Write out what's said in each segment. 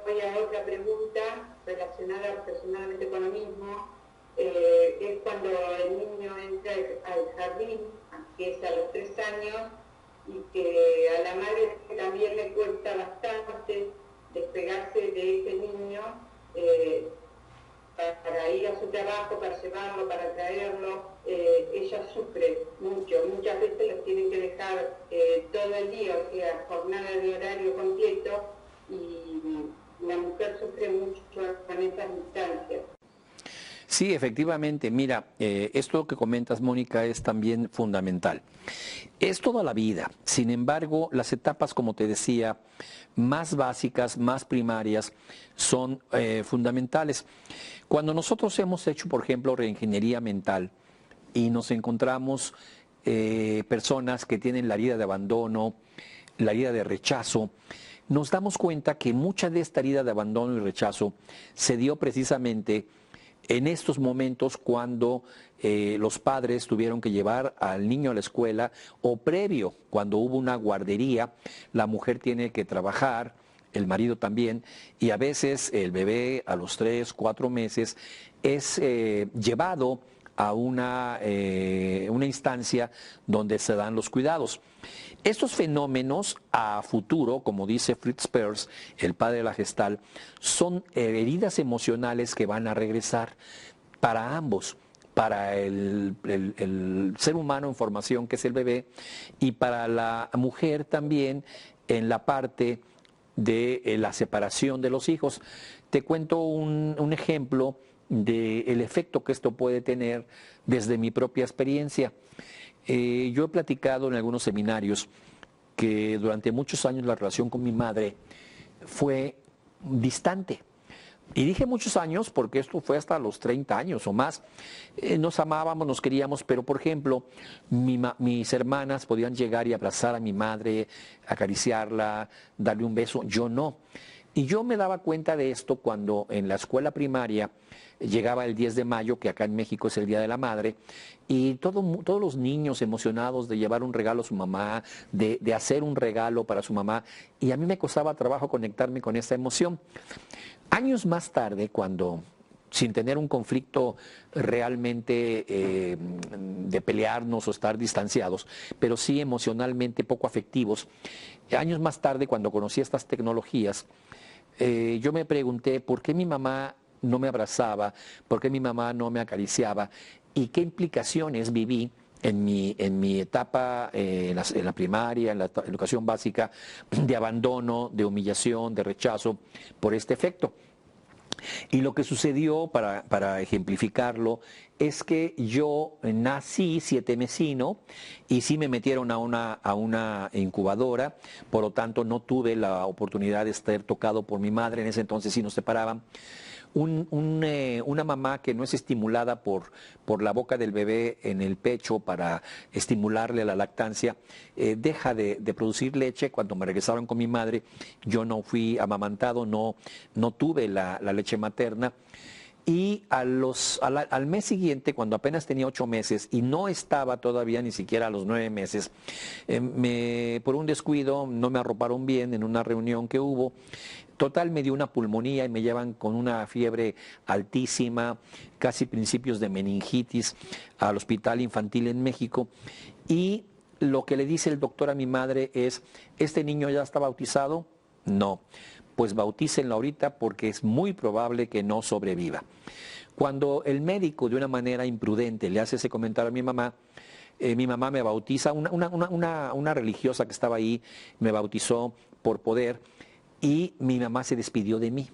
voy a otra pregunta relacionada aproximadamente con lo mismo. Es cuando el niño entra al jardín, que es a los 3 años, y que a la madre también le cuesta bastante despegarse de ese niño para ir a su trabajo, para llevarlo, para traerlo. Ella sufre mucho, muchas veces los tienen que dejar todo el día, o sea, jornada de horario completo, y la mujer sufre mucho con esas instancias. Sí, efectivamente. Mira, esto que comentas, Mónica, es también fundamental. Es toda la vida. Sin embargo, las etapas, como te decía, más básicas, más primarias, son fundamentales. Cuando nosotros hemos hecho, por ejemplo, reingeniería mental y nos encontramos personas que tienen la herida de abandono, la herida de rechazo, nos damos cuenta que mucha de esta herida de abandono y rechazo se dio precisamente en estos momentos cuando los padres tuvieron que llevar al niño a la escuela, o previo, cuando hubo una guardería, la mujer tiene que trabajar, el marido también, y a veces el bebé a los 3, 4 meses es llevado a una instancia donde se dan los cuidados. Estos fenómenos a futuro, como dice Fritz Perls, el padre de la Gestalt, son heridas emocionales que van a regresar para ambos, para el ser humano en formación, que es el bebé, y para la mujer también en la parte de la separación de los hijos. Te cuento un ejemplo del efecto que esto puede tener desde mi propia experiencia. Yo he platicado en algunos seminarios que durante muchos años la relación con mi madre fue distante. Y dije muchos años porque esto fue hasta los 30 años o más. Nos amábamos, nos queríamos, pero por ejemplo, mis hermanas podían llegar y abrazar a mi madre, acariciarla, darle un beso, yo no. Y yo me daba cuenta de esto cuando en la escuela primaria llegaba el 10 de mayo, que acá en México es el Día de la Madre, y todos los niños emocionados de llevar un regalo a su mamá, de hacer un regalo para su mamá, y a mí me costaba trabajo conectarme con esa emoción. Años más tarde, cuando sin tener un conflicto realmente de pelearnos o estar distanciados, pero sí emocionalmente poco afectivos, años más tarde, cuando conocí estas tecnologías, yo me pregunté por qué mi mamá no me abrazaba, por qué mi mamá no me acariciaba y qué implicaciones viví en mi etapa, en la primaria, en la educación básica, de abandono, de humillación, de rechazo, por este efecto. Y lo que sucedió, para ejemplificarlo, es que yo nací 7mesino y sí me metieron a una incubadora, por lo tanto no tuve la oportunidad de estar tocado por mi madre, en ese entonces sí nos separaban. Una mamá que no es estimulada por la boca del bebé en el pecho para estimularle la lactancia, deja de producir leche. Cuando me regresaron con mi madre, yo no fui amamantado, no tuve la leche materna. Y al mes siguiente, cuando apenas tenía 8 meses y no estaba todavía ni siquiera a los 9 meses, por un descuido no me arroparon bien en una reunión que hubo. Total, me dio una pulmonía y me llevan con una fiebre altísima, casi principios de meningitis, al Hospital Infantil en México. Y lo que le dice el doctor a mi madre es: ¿este niño ya está bautizado? No. Pues bautícenlo ahorita porque es muy probable que no sobreviva. Cuando el médico, de una manera imprudente, le hace ese comentario a mi mamá me bautiza, una religiosa que estaba ahí me bautizó por poder, y mi mamá se despidió de mí.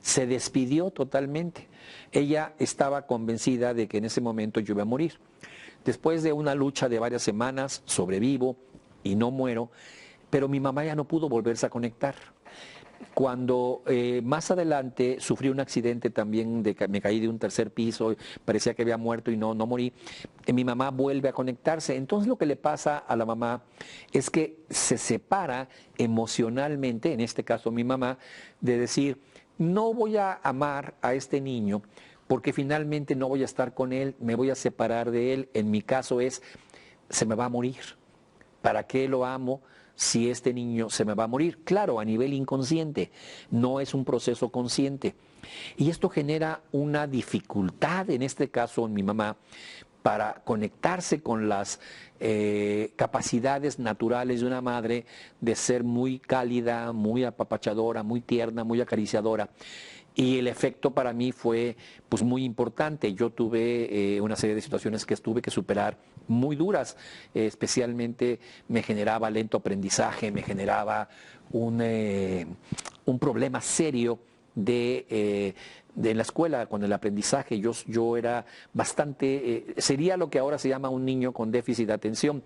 Se despidió totalmente. Ella estaba convencida de que en ese momento yo iba a morir. Después de una lucha de varias semanas, sobrevivo y no muero, pero mi mamá ya no pudo volverse a conectar. Cuando más adelante sufrí un accidente también, me caí de un tercer piso, parecía que había muerto y no morí, mi mamá vuelve a conectarse. Entonces lo que le pasa a la mamá es que se separa emocionalmente, en este caso mi mamá, de decir: no voy a amar a este niño porque finalmente no voy a estar con él, me voy a separar de él. En mi caso es: se me va a morir. ¿Para qué lo amo si este niño se me va a morir. Claro, a nivel inconsciente, no es un proceso consciente. Y esto genera una dificultad, en este caso en mi mamá, para conectarse con las capacidades naturales de una madre de ser muy cálida, muy apapachadora, muy tierna, muy acariciadora. Y el efecto para mí fue pues muy importante. Yo tuve una serie de situaciones que tuve que superar muy duras. Especialmente me generaba lento aprendizaje, me generaba un problema serio de la escuela con el aprendizaje. Yo era bastante, sería lo que ahora se llama un niño con déficit de atención.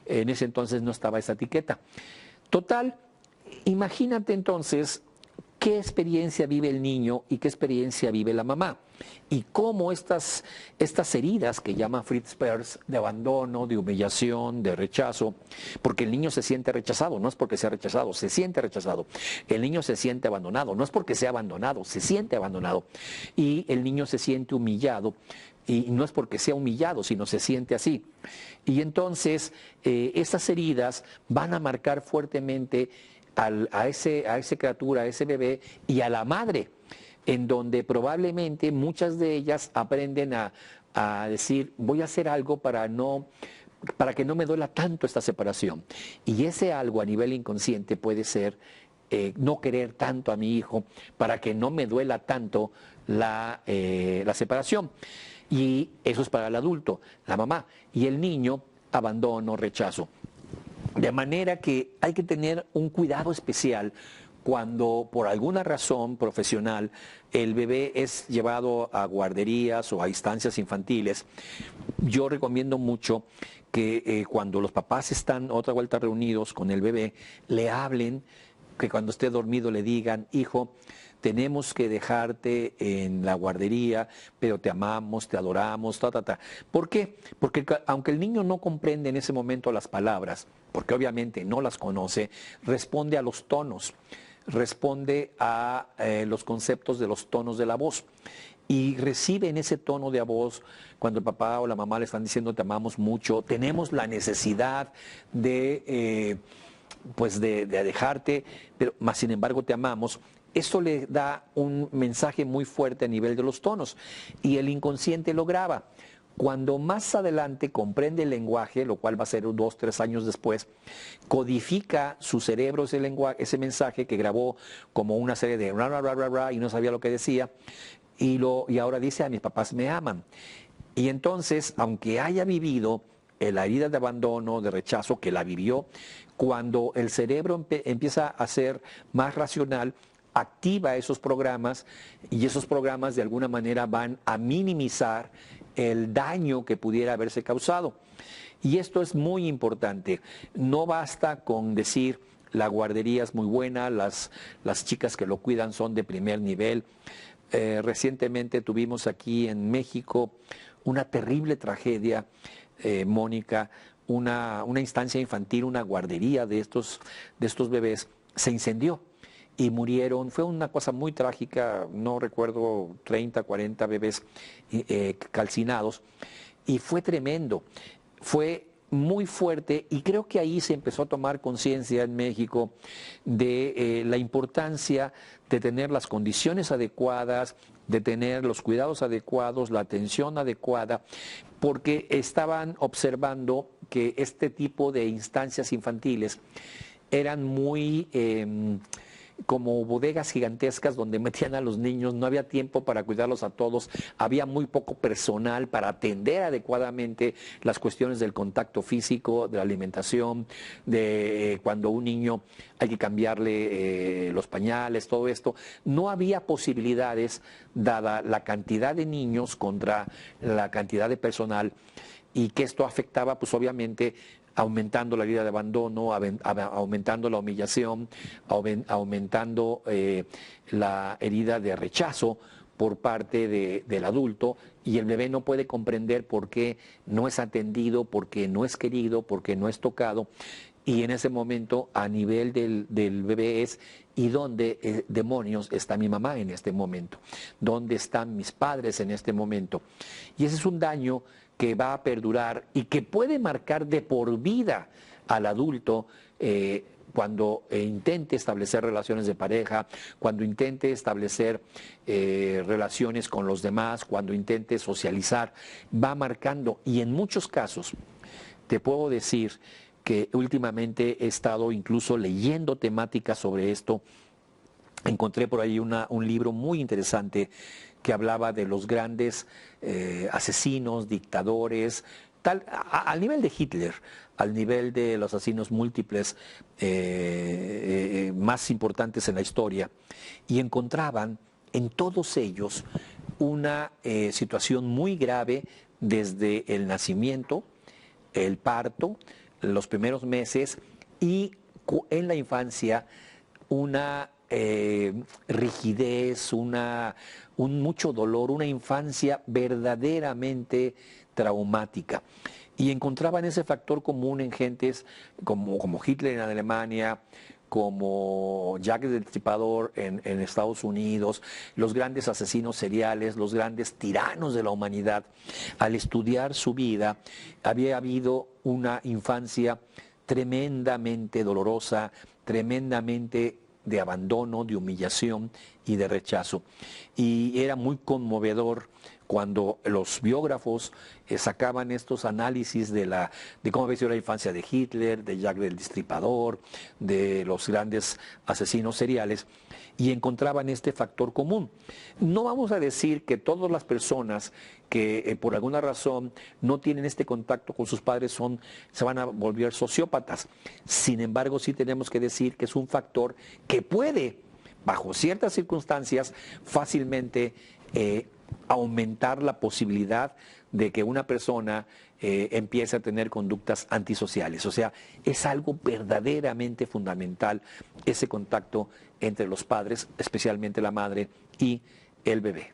En ese entonces no estaba esa etiqueta. Total, imagínate entonces qué experiencia vive el niño y qué experiencia vive la mamá. Y cómo estas heridas que llama Fritz Perls de abandono, de humillación, de rechazo, porque el niño se siente rechazado, no es porque sea rechazado, se siente rechazado. El niño se siente abandonado, no es porque sea abandonado, se siente abandonado. Y el niño se siente humillado, y no es porque sea humillado, sino se siente así. Y entonces estas heridas van a marcar fuertemente a esa criatura, a ese bebé y a la madre, en donde probablemente muchas de ellas aprenden a decir, voy a hacer algo para que no me duela tanto esta separación. Y ese algo a nivel inconsciente puede ser no querer tanto a mi hijo para que no me duela tanto la separación. Y eso es para el adulto, la mamá. Y el niño, abandono, rechazo. De manera que hay que tener un cuidado especial cuando por alguna razón profesional el bebé es llevado a guarderías o a instancias infantiles. Yo recomiendo mucho que cuando los papás están otra vuelta reunidos con el bebé, le hablen, que cuando esté dormido le digan, hijo, tenemos que dejarte en la guardería, pero te amamos, te adoramos, ¿Por qué? Porque aunque el niño no comprende en ese momento las palabras, porque obviamente no las conoce, responde a los tonos, responde a los conceptos de los tonos de la voz. Y recibe en ese tono de voz, cuando el papá o la mamá le están diciendo te amamos mucho, tenemos la necesidad de dejarte, pero más sin embargo te amamos. Eso le da un mensaje muy fuerte a nivel de los tonos y el inconsciente lo graba. Cuando más adelante comprende el lenguaje, lo cual va a ser 2, 3 años después, codifica su cerebro ese mensaje que grabó como una serie de ra, ra, ra, ra, ra, y no sabía lo que decía, y ahora dice, a mis papás me aman. Y entonces, aunque haya vivido la herida de abandono, de rechazo, que la vivió, cuando el cerebro empieza a ser más racional, activa esos programas y esos programas de alguna manera van a minimizar el daño que pudiera haberse causado. Y esto es muy importante. No basta con decir la guardería es muy buena, las chicas que lo cuidan son de primer nivel. Recientemente tuvimos aquí en México una terrible tragedia, Mónica, una instancia infantil, una guardería de estos bebés, se incendió y murieron. Fue una cosa muy trágica, no recuerdo, 30, 40 bebés calcinados, y fue tremendo, fue muy fuerte, y creo que ahí se empezó a tomar conciencia en México de la importancia de tener las condiciones adecuadas, de tener los cuidados adecuados, la atención adecuada, porque estaban observando que este tipo de instancias infantiles eran muy como bodegas gigantescas donde metían a los niños, no había tiempo para cuidarlos a todos, había muy poco personal para atender adecuadamente las cuestiones del contacto físico, de la alimentación, de cuando un niño hay que cambiarle los pañales, todo esto. No había posibilidades, dada la cantidad de niños contra la cantidad de personal, y que esto afectaba pues obviamente aumentando la herida de abandono, aumentando la humillación, aumentando la herida de rechazo por parte del adulto, y el bebé no puede comprender por qué no es atendido, por qué no es querido, por qué no es tocado. Y en ese momento, a nivel del bebé es, ¿y dónde demonios está mi mamá en este momento? ¿Dónde están mis padres en este momento? Y ese es un daño que va a perdurar y que puede marcar de por vida al adulto cuando intente establecer relaciones de pareja, cuando intente establecer relaciones con los demás, cuando intente socializar, va marcando. Y en muchos casos, te puedo decir que últimamente he estado incluso leyendo temáticas sobre esto. Encontré por ahí un libro muy interesante que hablaba de los grandes asesinos, dictadores, al nivel de Hitler, al nivel de los asesinos múltiples más importantes en la historia, y encontraban en todos ellos una situación muy grave desde el nacimiento, el parto, los primeros meses y en la infancia una rigidez, un mucho dolor, una infancia verdaderamente traumática. Y encontraban ese factor común en gentes como Hitler en Alemania, como Jack el Destripador en Estados Unidos, los grandes asesinos seriales, los grandes tiranos de la humanidad. Al estudiar su vida, había habido una infancia tremendamente dolorosa, tremendamente de abandono, de humillación y de rechazo. Y era muy conmovedor cuando los biógrafos sacaban estos análisis de cómo había sido la infancia de Hitler, de Jack el Destripador, de los grandes asesinos seriales, y encontraban este factor común. No vamos a decir que todas las personas que por alguna razón no tienen este contacto con sus padres se van a volver sociópatas. Sin embargo, sí tenemos que decir que es un factor que puede, bajo ciertas circunstancias, fácilmente aumentar la posibilidad de que una persona empiece a tener conductas antisociales. O sea, es algo verdaderamente fundamental ese contacto entre los padres, especialmente la madre, y el bebé.